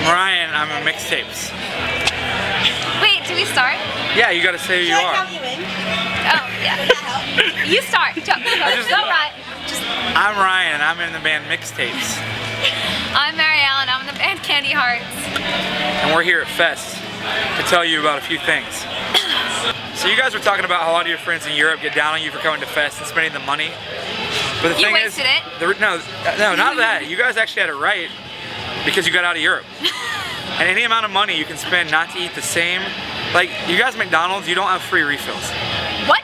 I'm Ryan, I'm in Mixtapes. Wait, do we start? Yeah, you gotta say who you are. Oh, yeah. You start. I'm Ryan and I'm in the band Mixtapes. I'm Mariel and I'm in the band Candy Hearts. And we're here at Fest to tell you about a few things. So you guys were talking about how a lot of your friends in Europe get down on you for coming to Fest and spending the money. But the thing wasted it? No, not that. You guys actually had it right because you got out of Europe. And any amount of money you can spend not to eat the same, like you guys McDonald's, you don't have free refills. What?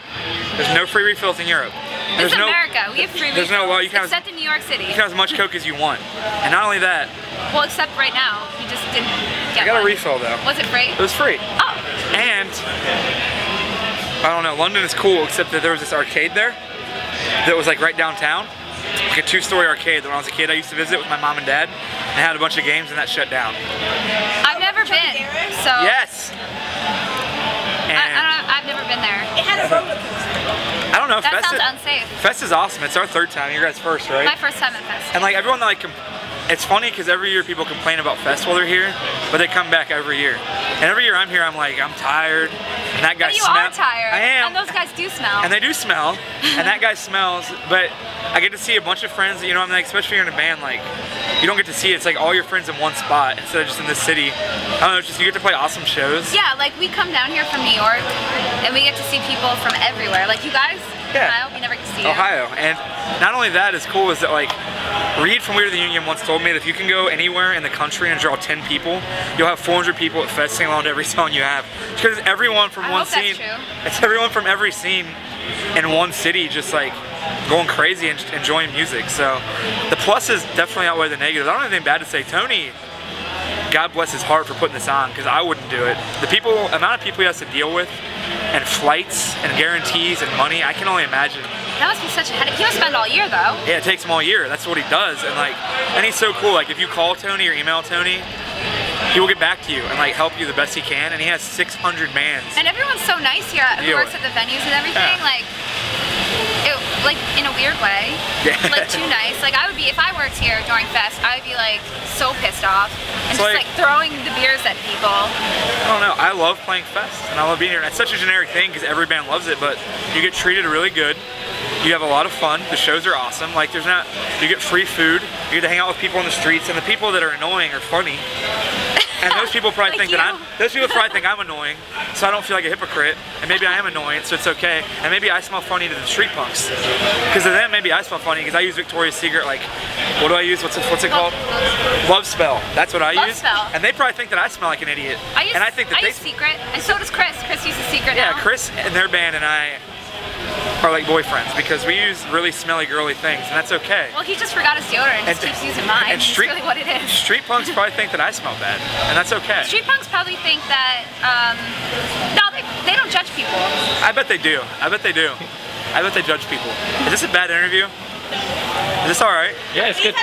There's no free refills in Europe. There's no America. We have free refills. Well, you can except in New York City. You can have as much Coke as you want. And not only that. Well, except right now, you just didn't get I got one. a refill though. Was it free? It was free. Oh. And I don't know, London is cool except that there was this arcade there that was like right downtown. Like a two-story arcade that when I was a kid I used to visit with my mom and dad and had a bunch of games and that shut down. I've never been, so... Yes! I've never been there. It had a roller coaster. I don't know. That sounds unsafe. Fest is awesome. It's our third time. Your guys' first, right? My first time at Fest. And like everyone that it's funny because every year people complain about Fest while they're here, but they come back every year. And every year I'm here, I'm like, I'm tired. And that guy smells. You are tired. I am. And those guys do smell. And they do smell. And that guy smells. But I get to see a bunch of friends. You know, I'm like, especially if you're in a band, like you don't get to see it. It's like all your friends in one spot instead of just in this city. I don't know. It's just you get to play awesome shows. Yeah, like we come down here from New York, and we get to see people from everywhere. Like you guys. Yeah. Ohio, we never get to see you. Ohio. And not only that is cool is that like Reed from Weird the Union once told me that if you can go anywhere in the country and draw 10 people, you'll have 400 people at Fest singing along to every song you have. Because everyone from one scene, it's everyone from every scene in one city just like going crazy and enjoying music. So the pluses definitely outweigh the negatives. I don't have anything bad to say. Tony, God bless his heart for putting this on because I wouldn't do it. The amount of people he has to deal with and flights and guarantees and money, I can only imagine. That must be such a headache. He must spend all year though. Yeah, it takes him all year. That's what he does. And he's so cool. Like if you call Tony or email Tony, he will get back to you and like help you the best he can. And he has 600 bands. And everyone's so nice here who works at the venues and everything. Yeah. Like in a weird way. Yeah. Like too nice. Like I would be, if I worked here during Fest, I would be like so pissed off and just like throwing the beers at people. I don't know. I love playing Fest and I love being here. It's such a generic thing because every band loves it, but you get treated really good. You have a lot of fun. The shows are awesome. Like you get free food. You get to hang out with people on the streets, and the people that are annoying are funny. And those people probably think I'm annoying, so I don't feel like a hypocrite. And maybe I am annoying, so it's okay. And maybe I smell funny to the street punks. Because of them, maybe I smell funny because I use Victoria's Secret. Like, what do I use? What's it called? Love Spell. That's what I use. And they probably think that I smell like an idiot. I use Secret, and so does Chris. Chris uses Secret now. Yeah, Chris and their band and I are like boyfriends because we use really smelly girly things, and that's okay. Well, he just forgot his deodorant and just keeps using mine. And that's really what it is. Street punks probably think that I smell bad, and that's okay. Street punks probably think that, no, they don't judge people. I bet they do. I bet they do. I bet they judge people. Is this a bad interview? Is this alright? Yeah, it's good.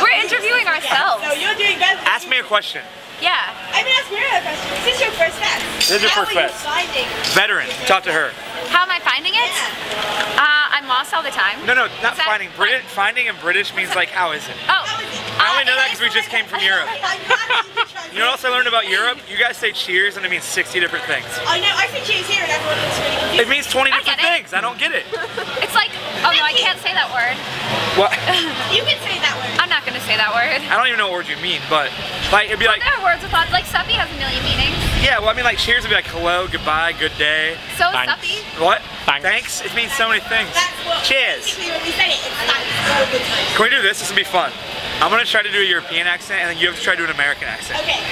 We're interviewing ourselves. No, you're doing better. Ask me a question. Yeah. I'm gonna ask Mariel a question. Is this your first Fest? This is your first Fest. How are you finding Veteran. Talk to her. How am I finding it? Yeah. I'm lost all the time. No, not finding. Finding in British means like, how is it? Oh. I only know that because we just came from Europe. You know what else I learned about Europe? You guys say cheers and it means 60 different things. I know, I say cheers here and everyone is really confused. It means 20 different things. I don't get it. It's like, oh no, I can't say that word. What? You can say that word. I'm not going to say that word. I don't even know what word you mean, but like it'd be like. There are words with lots, like suppy has a million meanings. Yeah, well I mean like cheers would be like hello, goodbye, good day. So suppy. What? Thanks. It means so many things. Cheers. Basically when we say it, it's like all good times. Can we do this? This will be fun. I'm gonna try to do a European accent and then you have to try to do an American accent. Okay.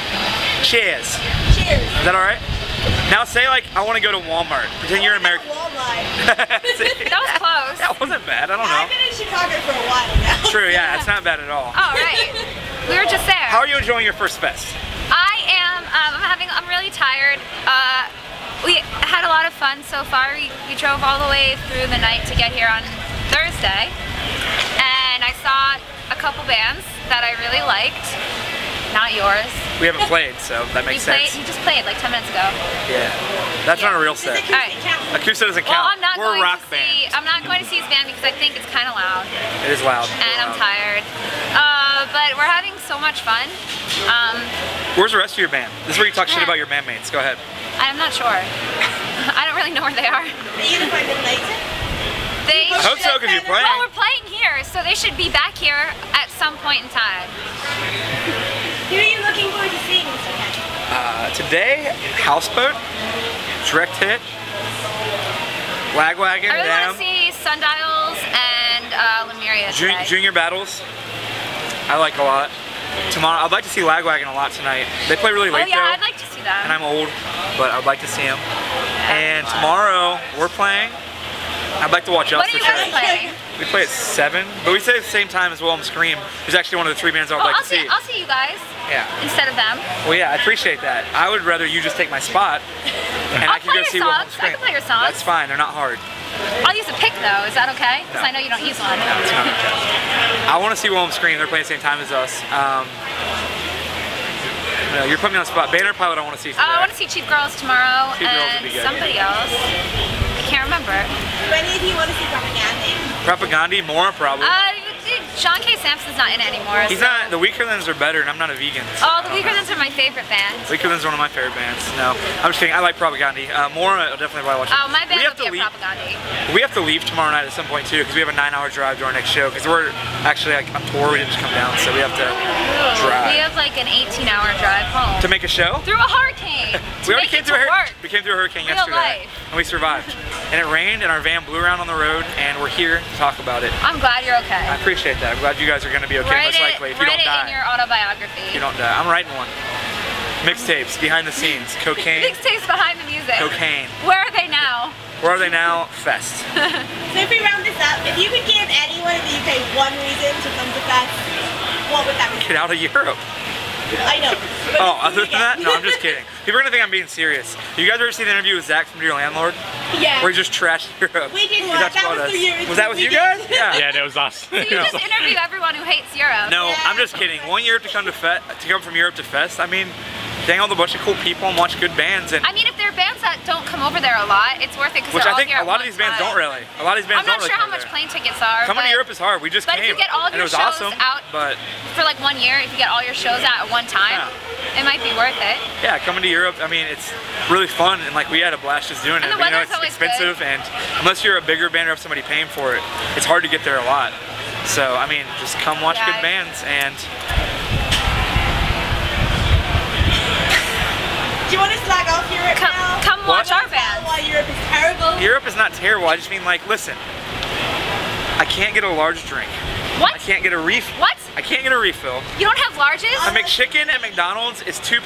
Cheers. Cheers. Is that alright? Now say like, I want to go to Walmart. Pretend you're American. Walmart. That was close. That wasn't bad, I don't know. I've been in Chicago for a while now. True, yeah, it's not bad at all. Oh, right. We were just there. How are you enjoying your first Fest? I am, I'm really tired. We had a lot of fun so far. We drove all the way through the night to get here on Thursday. And I saw a couple bands that I really liked. Not yours. We haven't played, so that makes sense. You just played like 10 minutes ago. Yeah. That's not a real set. Alright. Acoustic doesn't count. Well, I'm not We're a going rock to see, band. I'm not going to see his band because I think it's kind of loud. It is loud. And I'm tired. but we're having so much fun. Where's the rest of your band? This is where you talk shit about your bandmates. Go ahead. I'm not sure. I don't really know where they are. Are you gonna find them later? I hope so, because you're playing. Well, we're playing here, so they should be back here at some point in time. Who are you looking forward to seeing this weekend? Today, Houseboat, Direct Hit, Lagwagon, I really want to see Sundials and Lemuria today. Junior Battles, I like a lot. Tomorrow, I'd like to see Lagwagon a lot tonight. They play really late though. I'd like to see them. And I'm old, but I'd like to see them. And tomorrow, we're playing. I'd like to watch us. What are you guys playing? We play at 7, but we say at the same time as Willem Scream, who's actually one of the 3 bands I would like to see. I'll see you guys. Yeah. Instead of them. Well, yeah, I appreciate that. I would rather you just take my spot, and I can go see Willem Scream. I can play your songs. That's fine. They're not hard. I'll use a pick though. Is that okay? Because I know you don't use one. No, it's not okay. I want to see Willem Scream. They're playing at the same time as us. No, you're putting me on the spot. Banner Pilot I want to see today. I want to see Cheap Girls tomorrow Cheap Girls would and be good. somebody else. I can't remember. Do any of you want to see Propaganda? Propaganda, more probably. John K. Sampson's not in it anymore. He's not. The Weakerthans are better, and I'm not a vegan. So oh, the Weakerthans are my favorite band. Weakerthans are one of my favorite bands. No, I'm just kidding. I like Propaganda. More, I'll definitely probably watch it. Oh, my band would be Propaganda. We have to leave tomorrow night at some point too, because we have a 9-hour drive to our next show. Because we're actually like on tour, we didn't just come down, so we have to drive. We have like an 18-hour drive home. To make a show? Through a hurricane. We already came through a hurricane. We came through a hurricane Real yesterday, and we survived. And it rained, and our van blew around on the road, and we're here to talk about it. I'm glad you're okay. I appreciate that. I'm glad you guys are going to be okay, most likely, if you don't die. Write it in your autobiography. If you don't die. I'm writing one. Mixtapes, behind the scenes, cocaine. Mixtapes behind the music. Cocaine. Where are they now? Where are they now? Fest. So if we round this up, if you could give anyone in the UK one reason to come to Fest, what would that be? Get out of Europe. I know. Oh, other than that? No, I'm just kidding. People are going to think I'm being serious. You guys ever see the interview with Zach from Dear Landlord? Yeah. Where he just trashed Europe. We did one. That was through you. Was that with you guys? Yeah. Yeah, that was us. So you just interview everyone who hates Europe. No, I'm just kidding. 1 year to come from Europe to Fest. I mean, hang out with a bunch of cool people and watch good bands. And I mean, if there are bands that don't come over there a lot, it's worth it because which they're I think all here a lot of these bands don't really. A lot of these bands I'm not don't sure really how much there. plane tickets are. Coming to Europe is hard. We just but came. If you get all of and your it was shows awesome, out but for like 1 year, if you get all your shows out at one time, it might be worth it. yeah, coming to Europe, I mean, it's really fun, and like we had a blast just doing it. And the But, weather's it's always expensive, and unless you're a bigger band or have somebody paying for it, it's hard to get there a lot. So I mean, just come watch good bands and. Do you want to slag off Europe now? Come watch our band. Why Europe is terrible? Europe is not terrible. I just mean like, listen, I can't get a large drink. What? I can't get a refill. What? I can't get a refill. You don't have larges? A McChicken at McDonald's is £2,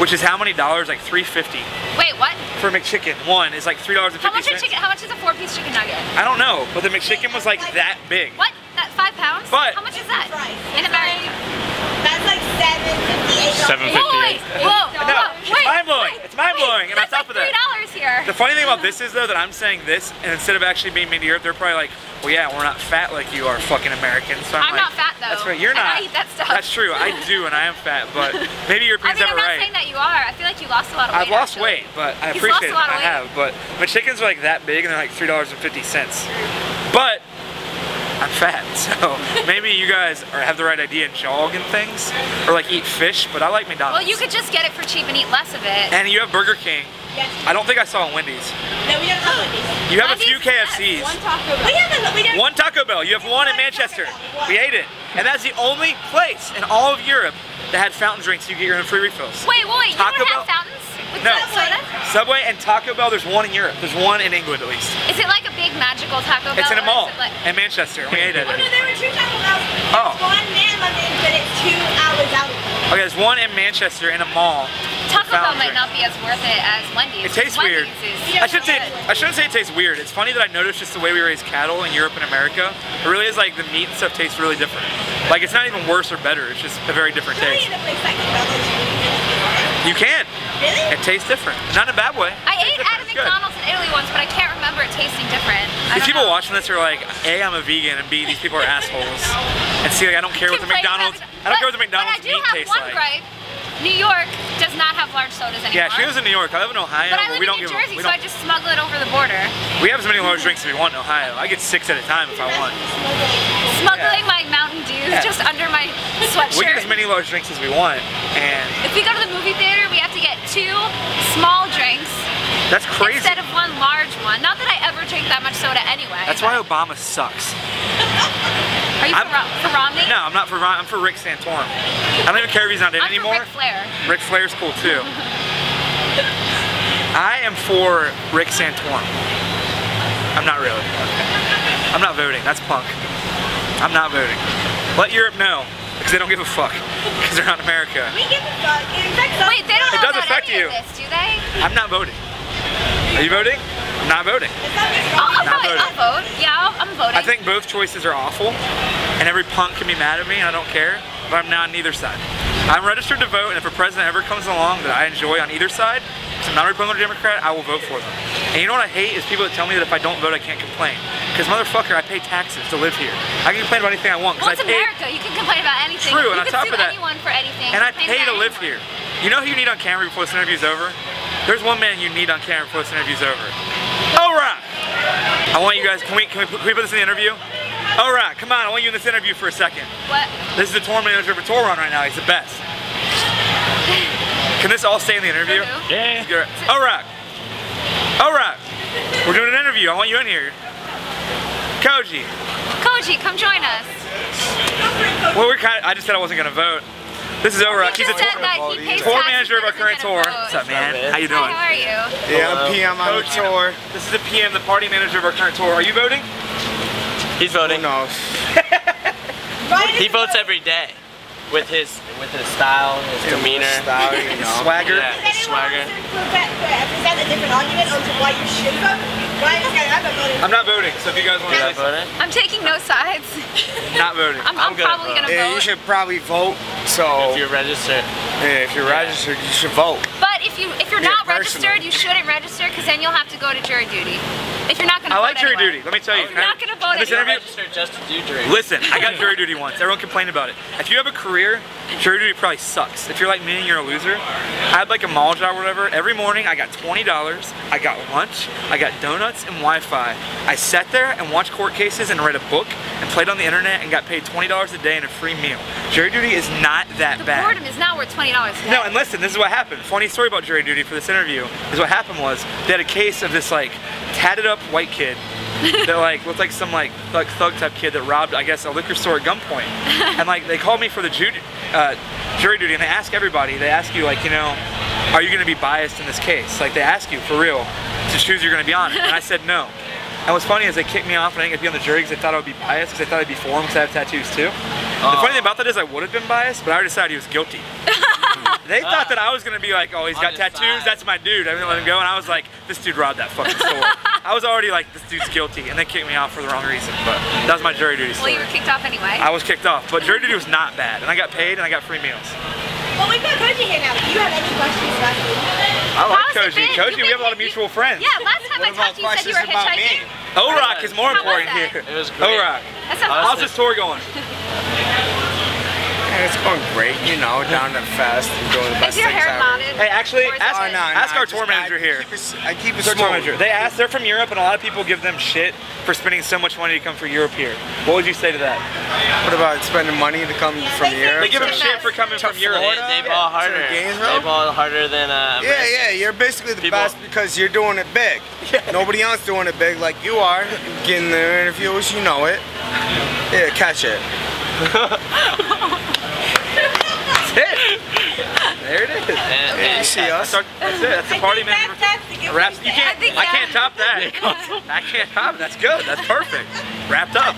which is how many dollars? Like $3.50. Wait, what? For a McChicken, one is like $3.50. How much is chicken? How much is a 4-piece chicken nugget? I don't know, but the McChicken was like that big. What? That £5? But how much is that Right. in America? That's like $7.58. $7.58. Whoa, No, it's wait, mind-blowing. wait, It's mind-blowing. wait, And on that's top like of that, $3 here. the funny thing about this is though that I'm saying this, and instead of actually being made to Europe, they're probably like, well, yeah, we're not fat like you are, fucking Americans. So I'm like, not fat though. That's right, you're And not. I eat that stuff. That's true. I do, and I am fat, but maybe I Europeans mean, have I'm it not right. saying that you are. I feel like you lost a lot of weight. I've lost actually. weight, but I He's appreciate it. lost a lot of I have, but my chickens are like that big, and they're like $3.50. But I'm fat, so maybe you guys have the right idea and jog and things, or like eat fish. But I like McDonald's. Well, you could just get it for cheap and eat less of it. And you have Burger King. Yes. I don't think I saw a Wendy's. No, we don't have Wendy's. You have a few Wendy's, KFCs. One Taco Bell. We don't. One Taco Bell. You have one in Manchester. We ate it, and that's the only place in all of Europe that had fountain drinks. You get your own free refills. Wait, Taco you don't Bell? have fountains with No. soda? Subway and Taco Bell. There's one in Europe. There's one in England at least. Is it like a big magical Taco Bell? It's in a or mall is it like... in Manchester. We ate it. Oh no, there were 2 Taco Bells. Oh. There's one in London, but it's 2 hours out. Okay, there's one in Manchester in a mall. Taco Bell Fountain might drink. not be as worth it as Wendy's. It tastes Wendy's weird. Is I shouldn't say it tastes weird. It's funny that I noticed just the way we raise cattle in Europe and America. It really is like the meat and stuff tastes really different. Like it's not even worse or better. It's just a very different Really taste. in a place like McDonald's. You can. Really? It tastes different. Not in a bad way. I It tastes ate different. at a It's good. McDonald's in Italy once, but I can't remember it tasting different. These people watching this are like, A, I'm a vegan, and B, these people are assholes. And C, like, I don't care what the McDonald's, I don't care what the McDonald's meat tastes But I do have one gripe. New York does not have large sodas anymore. Yeah, she lives in New York. I live in Ohio, But I live we in don't New give Jersey, we so don't, I just smuggle it over the border. we have as many large drinks as we want in Ohio. I get 6 at a time if I want. smuggling my Mountain Dews just under my sweatshirt. We get as many large drinks as we want, and if we go to the movie theater, we have to get 2 small drinks. That's crazy. Instead of 1 large one. Not that I ever drink that much soda anyway. That's why Obama sucks. Are you for Romney? No, I'm not for Romney. I'm for Rick Santorum. I don't even care if he's not in I'm anymore. for Ric Flair. Ric Flair's cool too. I am for Rick Santorum. I'm not really. Okay. I'm not voting. That's punk. I'm not voting. Let Europe know, because they don't give a fuck, because they're not America. We give a fuck. It affects us. Wait, they don't It know does about affect any you. of this, do they? I'm not voting. Are you voting? I'm not voting. I'll vote. Yeah, I'm voting. I think both choices are awful, and every punk can be mad at me, and I don't care, but I'm not on either side. I'm registered to vote, and if a president ever comes along that I enjoy on either side, because I'm not a Republican or Democrat, I will vote for them. And you know what I hate is people that tell me that if I don't vote, I can't complain. Because motherfucker, I pay taxes to live here. I can complain about anything I want. Well, it's I pay, America. You can complain about anything. True, and you on top can sue of that, anyone for anything. and I Complain pay to about live anyone. here. You know who you need on camera before this interview's over? There's one man you need on camera before this interview's over. Alright! I want you guys, can we put this in the interview? Alright, come on, I want you in this interview for a second. What? This is the tour manager of a tour run right now, he's the best. Can this all stay in the interview? Yeah. Alright. Alright. We're doing an interview, I want you in here. Koji. Koji, come join us. Well, I just said I wasn't gonna vote. This is Orak. He's a said that he pays tour taxes manager of our and current isn't tour. gonna What's up, vote. man? How you doing? Hi, how are you? Yeah, I'm PM on the tour. This is the PM, the party manager of our current tour. Are you voting? He's voting. Who knows? He votes every day with his style, his demeanor, Style, you His know. swagger. Yeah, his swagger. Present a different argument onto why you should vote. Why is this guy not voting? I'm not voting, so if you guys want to You're say not voting? I'm taking no sides. not voting. I'm gonna probably vote. gonna Yeah, vote. you should probably vote. So If you're registered. yeah, if you're registered, you should vote. But if you're Yeah, not personally. registered, you shouldn't register because then you'll have to go to jury duty. If you're not gonna I vote like jury anyway. duty. Let me tell you. If you're not gonna vote This You're anyway. interview- registered just to do jury. Listen, I got jury duty once. Everyone complained about it. If you have a career, jury duty probably sucks. If you're like me and you're a loser, I had like a mall job or whatever. Every morning I got $20. I got lunch. I got donuts and Wi-Fi. I sat there and watched court cases and read a book and played on the internet and got paid $20 a day and a free meal. Jury duty is not that The bad. boredom is not worth $20 a day. No, and listen, this is what happened. Funny story about jury duty for this interview is what happened was they had a case of this like tatted up white kid that like looked like some like thug type kid that robbed, I guess, a liquor store at gunpoint. And like they called me for the jury duty, and they ask everybody. They ask you like, you know, are you going to be biased in this case? Like they ask you for real to choose you're going to be on it. And I said no. And what's funny is they kicked me off and I didn't get to be on the jury because they thought I would be biased because they thought I'd be for him because I have tattoos too. The funny thing about that is I would have been biased, but I already decided he was guilty. They thought that I was gonna be like, oh, he's got tattoos, that's my dude, I'm gonna let him go. And I was like, this dude robbed that fucking store. I was already like, this dude's guilty, and they kicked me off for the wrong reason. But that was my jury duty Well, story. you were kicked off anyway. I was kicked off, but jury duty was not bad, and I got paid and I got free meals. Well, we've got Koji here now. Do you have any questions about me? I like How's it Koji. been? Koji, You've we have a lot of been- mutual friends. Yeah, last time I talked to you, you said you were hitchhiking. Orak is more How was important that? here. It was great. Orak, That sounds how's awesome. this tour going? And it's going great, you know, down to fest and doing the Is best your things hair ever. knotted? Hey, actually, Or is ask, it- ask our tour manager here. I keep it Our tour smooth. manager. They're from Europe, and a lot of people give them shit for spending so much money to come for Europe here. What would you say to that? What about spending money to come from Europe? They give them to- shit for coming from Europe. They ball harder. Gainesville? They ball harder than Yeah, you're basically the People- best because you're doing it big. Nobody else doing it big like you are. Getting the interviews, you know it. Yeah, catch it. There it is. Yeah, you see us. That's it. That's the party man. Fantastic. Raps. You can't. I think, I yeah. can't top that. I can't top it. That's good. That's perfect. Wrapped up.